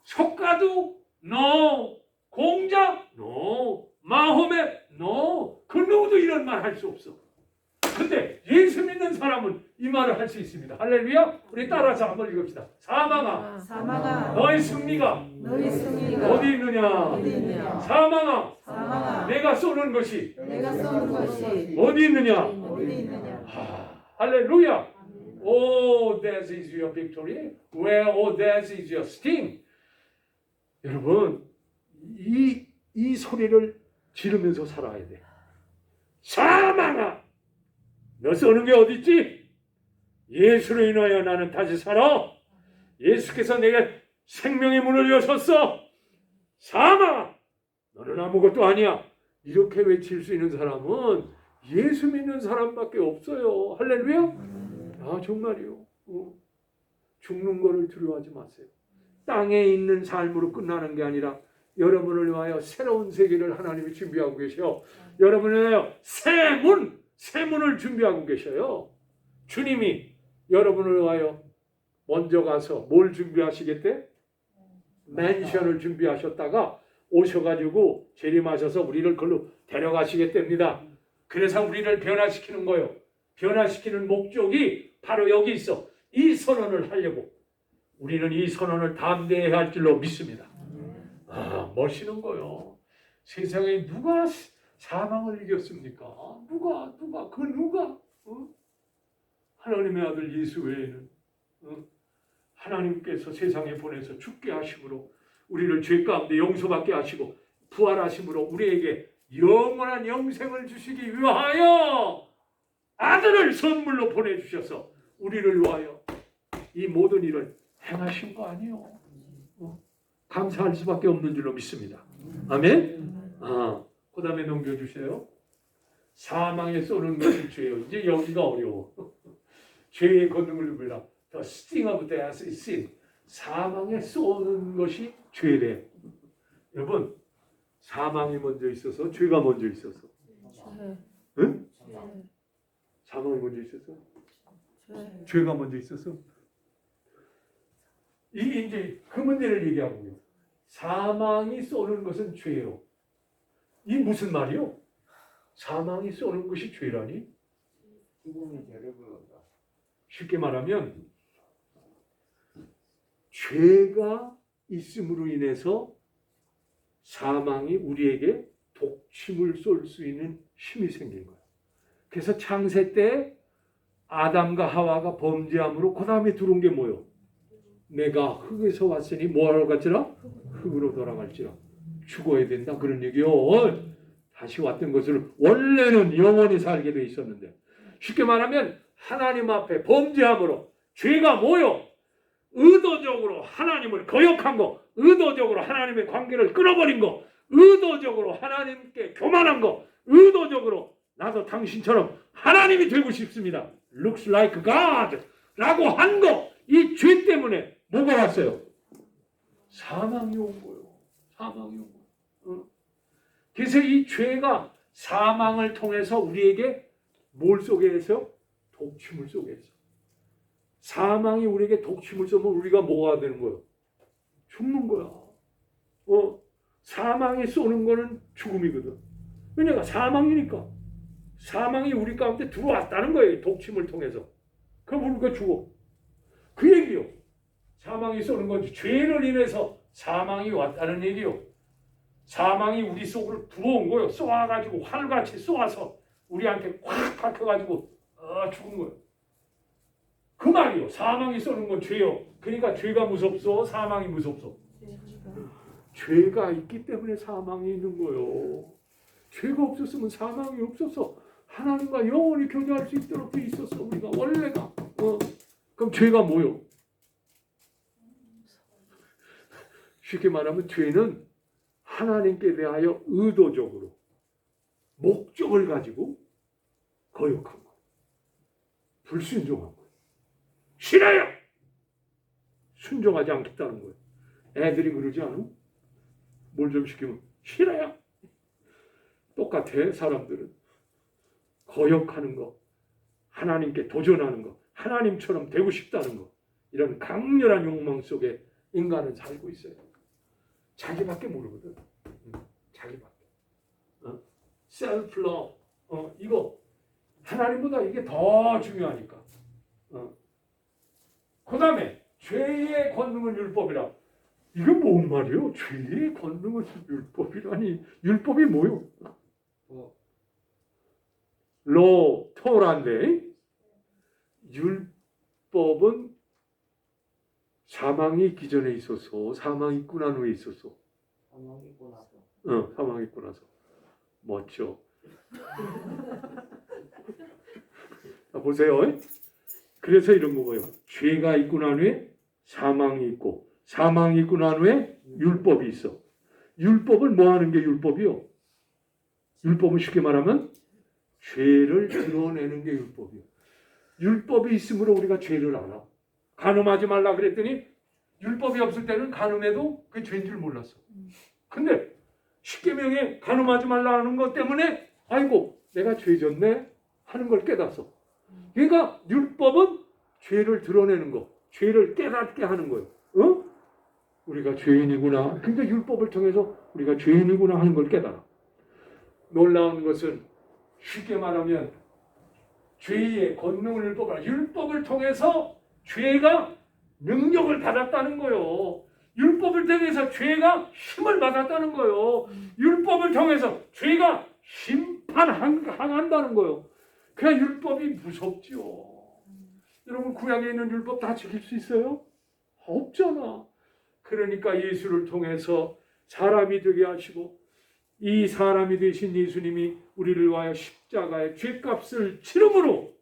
석가도 no, 공자 no, 마호메 no. 그 누구도 이런 말 할 수 없어. 근데 예수 믿는 사람은 이 말을 할 수 있습니다. 할렐루야. 우리 따라서 한번 읽읍시다. 사망아, 사망아, 너의 승리가 너희 승리가 어디 있느냐? 어디 있느냐? 사망아, 사망아, 내가 쏘는 것이 내가 쏘는 것이 어디 있느냐? 어디 있느냐? 할렐루야. Oh, that is your victory. Where, oh, that is your sting. 여러분, 이 소리를 지르면서 살아야 돼. 사망아, 너 쏘는 게 어디 있지? 예수로 인하여 나는 다시 살아. 예수께서 내게 생명의 문을 여셨어. 사망아, 너는 아무것도 아니야. 이렇게 외칠 수 있는 사람은 예수 믿는 사람밖에 없어요. 할렐루야. 아, 정말이요. 죽는 거를 두려워하지 마세요. 땅에 있는 삶으로 끝나는 게 아니라 여러분을 위하여 새로운 세계를 하나님이 준비하고 계셔. 여러분을 위하여 새 문을 준비하고 계셔요. 주님이 여러분을 위하여 먼저 가서 뭘 준비하시겠대? 맨션을 준비하셨다가 오셔가지고 재림하셔서 우리를 그걸로 데려가시겠답니다. 그래서 우리를 변화시키는 거예요. 변화시키는 목적이 바로 여기 있어. 이 선언을 하려고 우리는 이 선언을 담대해야 할 줄로 믿습니다. 아, 멋있는 거요. 세상에 누가 사망을 이겼습니까? 누가? 하나님의 아들 예수 외에는 하나님께서 세상에 보내서 죽게 하심으로 우리를 죄 가운데 용서받게 하시고 부활하심으로 우리에게 영원한 영생을 주시기 위하여 아들을 선물로 보내주셔서 우리를 위하여 이 모든 일을 행하신 거 아니에요. 감사할 수밖에 없는 줄로 믿습니다. 아멘. 그 다음에 넘겨주세요. 사망에 쏘는 것이 죄요. 이제 여기가 어려워. 죄의 권능을 몰라. The sting of death is sin. 사망에 쏘는 것이 죄래. 여러분, 사망이 먼저 있어서 죄가 먼저 있어서. 응? 사망이 먼저 있어서? 죄가 먼저 있어서? 이게 이제 그 문제를 얘기하고요. 사망이 쏘는 것은 죄요. 이 무슨 말이요? 사망이 쏘는 것이 죄라니? 죽음이 죄를 부른다. 쉽게 말하면 죄가 있음으로 인해서 사망이 우리에게 독침을 쏠 수 있는 힘이 생긴 거예요. 그래서 창세 때 아담과 하와가 범죄함으로 그 다음에 들어온 게 뭐예요? 내가 흙에서 왔으니 뭐하러 갈지라? 흙으로 돌아갈지라. 죽어야 된다 그런 얘기요. 다시 왔던 것을 원래는 영원히 살게 돼 있었는데, 쉽게 말하면 하나님 앞에 범죄함으로 죄가 뭐요? 의도적으로 하나님을 거역한 거, 의도적으로 하나님의 관계를 끊어버린 거, 의도적으로 하나님께 교만한 거, 의도적으로 나도 당신처럼 하나님이 되고 싶습니다. Looks like God 라고 한 거, 이 죄 때문에 뭐가 왔어요? 사망이 온 거예요. 사망이 온 거예요. 그래서 이 죄가 사망을 통해서 우리에게 뭘 쏘게 해서? 독침을 쏘게 해서. 사망이 우리에게 독침을 쏘면 우리가 뭐가 되는 거예요? 죽는 거야. 사망이 쏘는 거는 죽음이거든. 왜냐면 사망이니까. 사망이 우리 가운데 들어왔다는 거예요. 독침을 통해서. 그럼 우리가 죽어. 그 얘기요. 사망이 쏘는 건 죄를 인해서 사망이 왔다는 얘기요. 사망이 우리 속으로 들어온 거예요. 쏘아가지고 활같이 쏘아서 우리한테 확 박혀가지고 죽은 거예요. 그 말이요. 사망이 쏘는 건 죄요. 그러니까 죄가 무섭소? 사망이 무섭소? 죄가 있기 때문에 사망이 있는 거예요. 죄가 없었으면 사망이 없었어. 하나님과 영원히 교제할 수 있도록 돼 있었어. 우리가 원래가. 그럼 죄가 뭐요? 쉽게 말하면 죄는 하나님께 대하여 의도적으로 목적을 가지고 거역한 거예요. 불순종한 거예요. 싫어요! 순종하지 않겠다는 거예요. 애들이 그러지 않아? 뭘 좀 시키면 싫어요! 똑같아. 사람들은 거역하는 거, 하나님께 도전하는 거, 하나님처럼 되고 싶다는 거, 이런 강렬한 욕망 속에 인간은 살고 있어요. 자기밖에 모르거든. 자기밖에. 셀프 러브. 이거 하나님보다 이게 더 중요하니까. 그 다음에 죄의 권능은 율법이라. 이게 뭔 말이에요? 죄의 권능은 율법이라니. 율법이 뭐요? 토라인데 율법은 사망이 있기 전에 있었어. 사망이 있고 난 후에 있었어. 사망이 있고 나서. 사망이 있고 나서. 멋져. 보세요. 그래서 이런 거고요. 죄가 있고 난 후에 사망이 있고, 사망이 있고 난 후에 율법이 있어. 율법을 뭐 하는 게 율법이요? 율법은 쉽게 말하면 죄를 드러내는 게 율법이요. 율법이 있으므로 우리가 죄를 알아. 간음하지 말라 그랬더니 율법이 없을 때는 간음해도 그게 죄인 줄 몰랐어. 근데 십계명에 간음하지 말라 하는 것 때문에 아이고 내가 죄 졌네 하는 걸 깨닫어. 그러니까 율법은 죄를 드러내는 거, 죄를 깨닫게 하는 거예요. 우리가 죄인이구나. 근데 율법을 통해서 우리가 죄인이구나 하는 걸 깨달아. 놀라운 것은 쉽게 말하면 죄의 권능을 율법을 통해서 죄가 능력을 받았다는 거예요. 율법을 통해서 죄가 힘을 받았다는 거예요. 율법을 통해서 죄가 심판한다는 거예요. 그냥 율법이 무섭지요. 여러분 구약에 있는 율법 다 지킬 수 있어요? 없잖아. 그러니까 예수를 통해서 사람이 되게 하시고 이 사람이 되신 예수님이 우리를 위하여 십자가의 죄값을 치름으로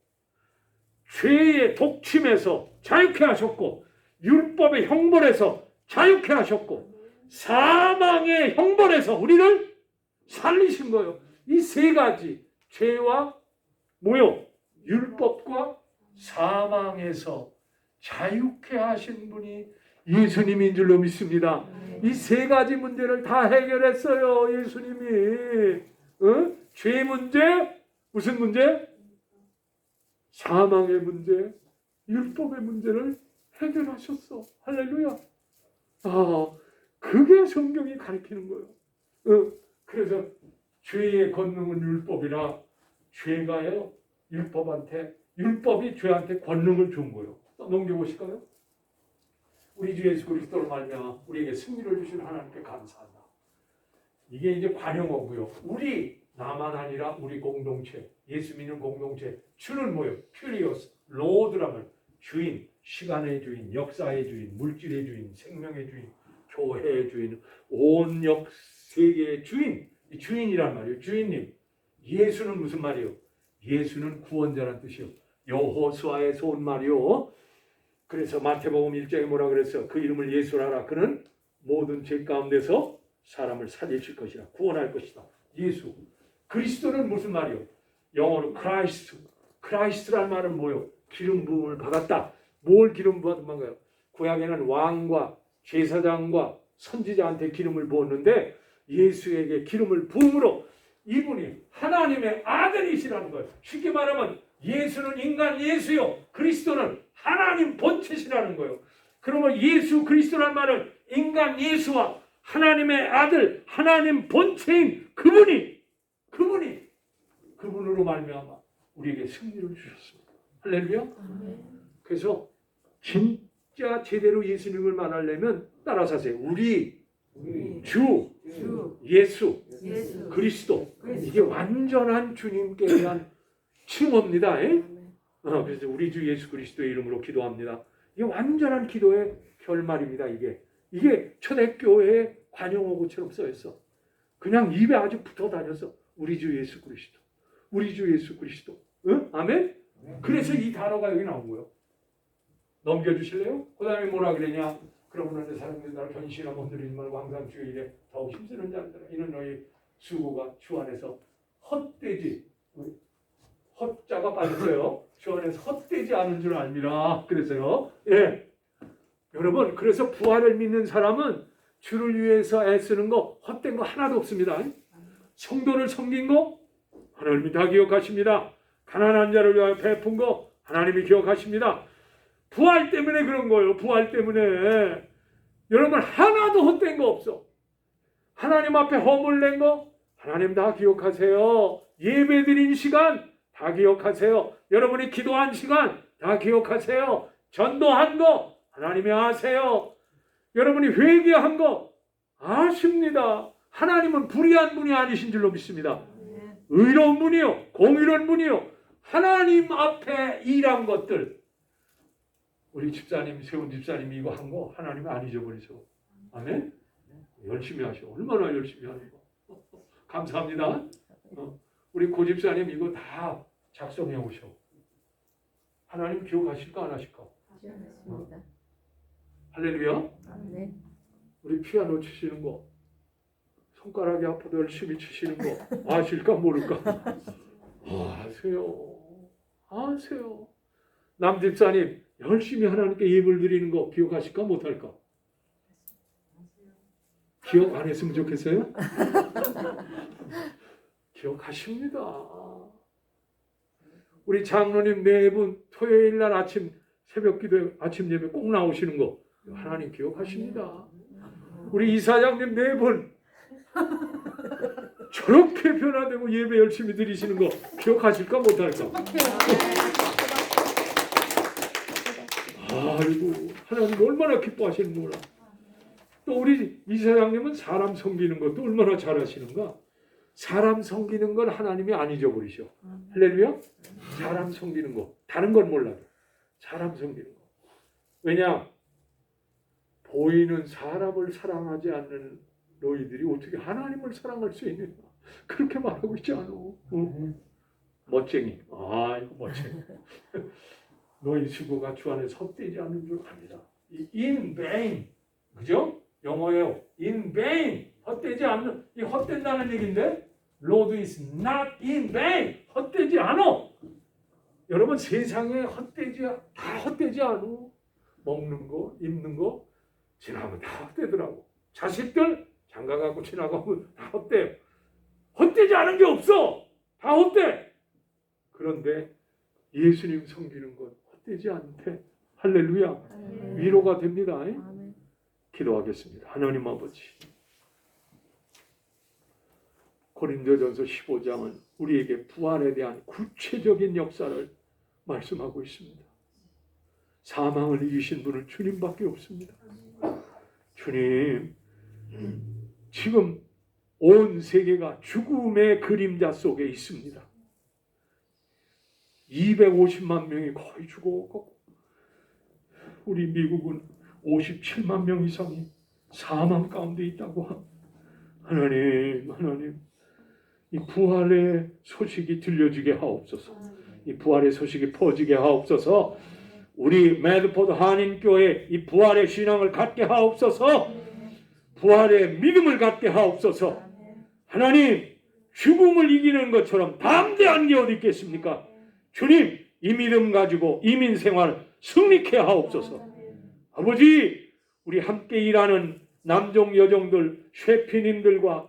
죄의 독침에서 자유케 하셨고 율법의 형벌에서 자유케 하셨고 사망의 형벌에서 우리를 살리신 거예요. 이 세 가지 죄와 뭐요? 율법과 사망에서 자유케 하신 분이 예수님인 줄로 믿습니다. 이 세 가지 문제를 다 해결했어요. 예수님이. 죄 문제, 무슨 문제? 사망의 문제, 율법의 문제를 해결하셨어. 할렐루야. 그게 성경이 가르치는 거예요. 그래서 죄의 권능은 율법이라 죄가요 율법이 죄한테 권능을 준 거예요. 넘겨보실까요? 우리 주 예수 그리스도로 말미암아 우리에게 승리를 주신 하나님께 감사한다. 이게 이제 관용어고요. 나만 아니라 우리 공동체, 예수 믿는 공동체, 주는 뭐예요? 큐리오스, 로드라면 주인, 시간의 주인, 역사의 주인, 물질의 주인, 생명의 주인, 교회의 주인, 온 세계의 주인, 주인이란 말이에요. 주인님. 예수는 무슨 말이에요? 예수는 구원자란 뜻이요. 여호수아에서 온 말이요. 그래서 마태복음 1장에 뭐라 그랬어? 그 이름을 예수라 하라. 그는 모든 죄 가운데서 사람을 살리실 것이라. 구원할 것이다. 예수. 그리스도는 무슨 말이요? 영어로 크라이스트. 크라이스트란 말은 뭐요? 기름 부음을 받았다. 뭘 기름 부었는가요? 구약에는 왕과 제사장과 선지자한테 기름을 부었는데 예수에게 기름을 부음으로 이분이 하나님의 아들이시라는 거예요. 쉽게 말하면 예수는 인간 예수요, 그리스도는 하나님 본체시라는 거예요. 그러면 예수 그리스도란 말은 인간 예수와 하나님의 아들, 하나님 본체인 그분으로 말미암아 우리에게 승리를 주셨습니다. 할렐루야. 그래서 진짜 제대로 예수님을 말하려면 따라서 하세요. 우리 주 예수 그리스도. 이게 완전한 주님께 대한 칭호입니다. 그래서 우리 주 예수 그리스도의 이름으로 기도합니다. 이게 완전한 기도의 결말입니다. 이게 초대교회의 관용어구처럼 써있어. 그냥 입에 아주 붙어 다녀서 우리 주 예수 그리스도, 우리 주 예수 그리스도. 응? 아멘? 그래서 이 단어가 여기 나온 거예요. 넘겨주실래요? 그 다음에 뭐라 그러냐? 그러므로 내 사랑하는 나를 견실하며 흔들리지 말고 항상 주의 일에 더욱 힘쓰는 자들아 이는 너희 수고가 주 안에서 헛되지, 헛자가 빠졌어요. 주 안에서 헛되지 않은 줄 알미라. 그래서요. 예. 여러분, 그래서 부활을 믿는 사람은 주를 위해서 애쓰는 거 헛된 거 하나도 없습니다. 성도를 섬긴 거 하나님이 다 기억하십니다. 가난한 자를 위하여 베푼 거 하나님이 기억하십니다. 부활 때문에 그런 거예요. 부활 때문에. 여러분, 하나도 헛된 거 없어. 하나님 앞에 허물 낸 거 하나님 다 기억하세요. 예배 드린 시간 다 기억하세요. 여러분이 기도한 시간 다 기억하세요. 전도한 거 하나님이 아세요. 여러분이 회개한 거 아십니다. 하나님은 불의한 분이 아니신 줄로 믿습니다. 의로운 분이요, 공의로운 분이요, 하나님 앞에 일한 것들. 우리 집사님, 세운 집사님이 이거 한 거 하나님이 안 잊어버리죠. 아멘? 열심히 하셔. 얼마나 열심히 하는 거. 감사합니다. 우리 고 집사님 이거 다 작성해 오셔. 하나님 기억하실까 안 하실까? 할렐루야. 우리 피아노 치시는 거, 손가락이 아파도 열심히 치시는 거 아실까 모를까? 아세요. 남 집사님 열심히 하나님께 예물 드리는 거 기억하실까 못할까? 기억 안 했으면 좋겠어요? 기억하십니다. 우리 장로님 네 분 토요일 날 아침 새벽 기도에 아침 예배 꼭 나오시는 거 하나님 기억하십니다. 우리 이사장님 네 분 저렇게 변화되고 예배 열심히 드리시는 거 기억하실까 못할까? 아이고, 하나님 얼마나 기뻐하시는 몰라. 또 우리 이사장님은 사람 섬기는 것도 얼마나 잘하시는가. 사람 섬기는 건 하나님이 안 잊어버리셔. 할렐루야. 사람 섬기는 거 다른 건 몰라도 사람 섬기는 거. 왜냐, 보이는 사람을 사랑하지 않는 너희들이 어떻게 하나님을 사랑할 수 있느냐, 그렇게 말하고 있지 않아? 멋쟁이. 이거 멋쟁이. 너희 수고가 주 안에 헛되지 않는 줄 압니다. In vain, 그죠? 영어예요. In vain, 헛되지 않는. 이 헛된다는 얘기인데, Lord is not in vain. 헛되지 않아. 여러분, 세상에 다 헛되지 않아. 먹는 거, 입는 거 지나면 다 헛되더라고. 자식들 장가 가고 지나가면 다 헛돼요. 헛되지 않은 게 없어. 다 헛돼. 그런데 예수님 섬기는 건 헛되지 않대. 할렐루야. 위로가 됩니다. 기도하겠습니다. 하나님 아버지, 고린도전서 15장은 우리에게 부활에 대한 구체적인 역사를 말씀하고 있습니다. 사망을 이기신 분은 주님밖에 없습니다. 주님, 지금 온 세계가 죽음의 그림자 속에 있습니다. 250만 명이 거의 죽어가고, 우리 미국은 57만 명 이상이 사망 가운데 있다고 합니다. 하나님, 이 부활의 소식이 들려지게 하옵소서. 이 부활의 소식이 퍼지게 하옵소서. 우리 매드포드 한인교회 이 부활의 신앙을 갖게 하옵소서. 부활의 믿음을 갖게 하옵소서. 하나님, 죽음을 이기는 것처럼 담대한 게 어디 있겠습니까? 주님, 이 믿음 가지고 이민 생활 승리케 하옵소서. 아버지, 우리 함께 일하는 남종 여종들, 셰피님들과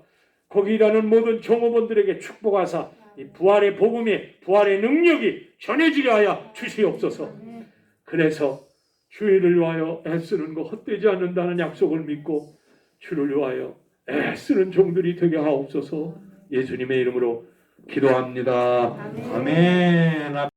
거기 일하는 모든 종업원들에게 축복하사 이 부활의 복음의 부활의 능력이 전해지게 하여 주시옵소서. 그래서 주의를 위하여 애쓰는 거 헛되지 않는다는 약속을 믿고 주를 위하여 애쓰는 종들이 되게 하옵소서. 예수님의 이름으로 기도합니다. 아멘.